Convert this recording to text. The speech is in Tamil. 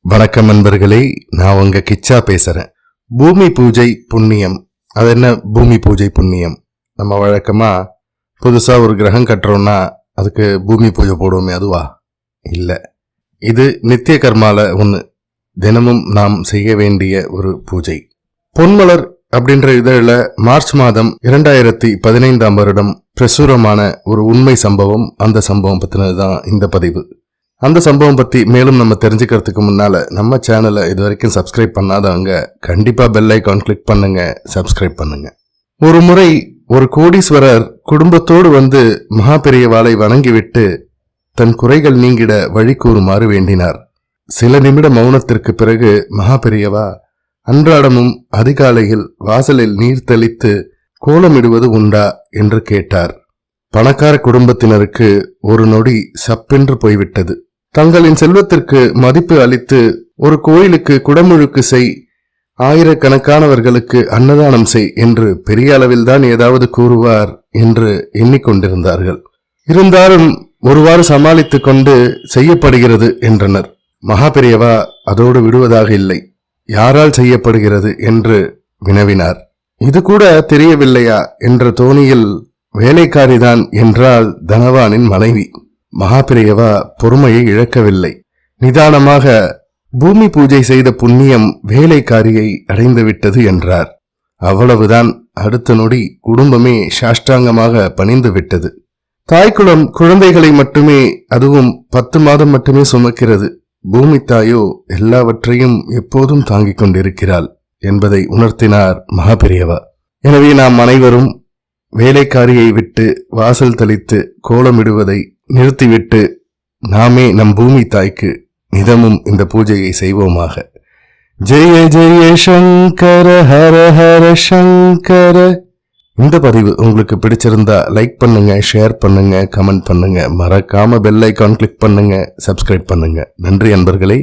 வணக்கம் நண்பர்களே, நான் உங்க கிச்சா பேசுறேன். பூமி பூஜை புண்ணியம். அது என்ன பூமி பூஜை புண்ணியம்? நம்ம வழக்கமா புதுசா ஒரு கிரகம் கட்டுறோம்னா அதுக்கு பூமி பூஜை போடுவோமே, அதுவா? இல்லை, இது நித்திய கர்மால ஒன்று. தினமும் நாம் செய்ய வேண்டிய ஒரு பூஜை. பொன்மலர் அப்படின்ற இதழில் மார்ச் மாதம் 2015 வருடம் பிரசுரமான ஒரு உண்மை சம்பவம். அந்த சம்பவம் பற்றினதுதான் இந்த பதிவு. அந்த சம்பவம் பற்றி மேலும் நம்ம தெரிஞ்சுக்கிறதுக்கு முன்னால் நம்ம சேனலை இது வரைக்கும் சப்ஸ்கிரைப் பண்ணாதவங்க கண்டிப்பாக பெல் ஐக்கான் கிளிக் பண்ணுங்க, சப்ஸ்கிரைப் பண்ணுங்க. ஒரு முறை ஒரு கோடீஸ்வரர் குடும்பத்தோடு வந்து மகாபெரியவாளை வணங்கிவிட்டு தன் குறைகள் நீங்கிட வழி கூறுமாறு வேண்டினார். சில நிமிட மௌனத்திற்கு பிறகு மகாபெரியவா அன்றாடமும் அதிகாலையில் வாசலில் நீர் தெளித்து கோலமிடுவது உண்டா என்று கேட்டார். பணக்கார குடும்பத்தினருக்கு ஒரு நொடி சப்பென்று போய்விட்டது. தங்களின் செல்வத்திற்கு மதிப்பு அளித்து ஒரு கோயிலுக்கு குடமுழுக்கு செய், ஆயிரக்கணக்கானவர்களுக்கு அன்னதானம் செய் என்று பெரிய அளவில்தான் ஏதாவது கூறுவார் என்று எண்ணிக்கொண்டிருந்தார்கள். இருந்தாலும் ஒருவாறு சமாளித்துக் கொண்டு செய்யப்படுகிறது என்றனர். மகாபெரியவா அதோடு விடுவதாக இல்லை. யாரால் செய்யப்படுகிறது என்று வினவினார். இது கூட தெரியவில்லையா என்ற தோணியில் வேலைக்காரிதான் என்றால் தனவானின் மனைவி. மகாபெரியவா பொறுமையை இழக்கவில்லை. நிதானமாக பூமி பூஜை செய்த புண்ணியம் வேலைக்காரியை அடைந்துவிட்டது என்றார். அவ்வளவுதான். அடுத்த நொடி குடும்பமே சாஷ்டாங்கமாக பணிந்து விட்டது. தாய்க்குளம் குழந்தைகளை மட்டுமே, அதுவும் 10 மாதம் மட்டுமே சுமக்கிறது. பூமி தாயோ எல்லாவற்றையும் எப்போதும் தாங்கிக் கொண்டிருக்கிறாள் என்பதை உணர்த்தினார் மகாபெரியவா. எனவே நாம் அனைவரும் வேலைக்காரியை விட்டு வாசல் தெளித்து கோலமிடுவதை நிறுத்திவிட்டு நாமே நம் பூமி தாய்க்கு நிதமும் இந்த பூஜையை செய்வோமாக. ஜெய ஜெய சங்கர ஹர ஹர சங்கர. இந்த பதிவு உங்களுக்கு பிடிச்சிருந்தா லைக் பண்ணுங்க, ஷேர் பண்ணுங்க, கமெண்ட் பண்ணுங்க. மறக்காம பெல் ஐக்கான் கிளிக் பண்ணுங்க, சப்ஸ்கிரைப் பண்ணுங்க. நன்றி நண்பர்களே.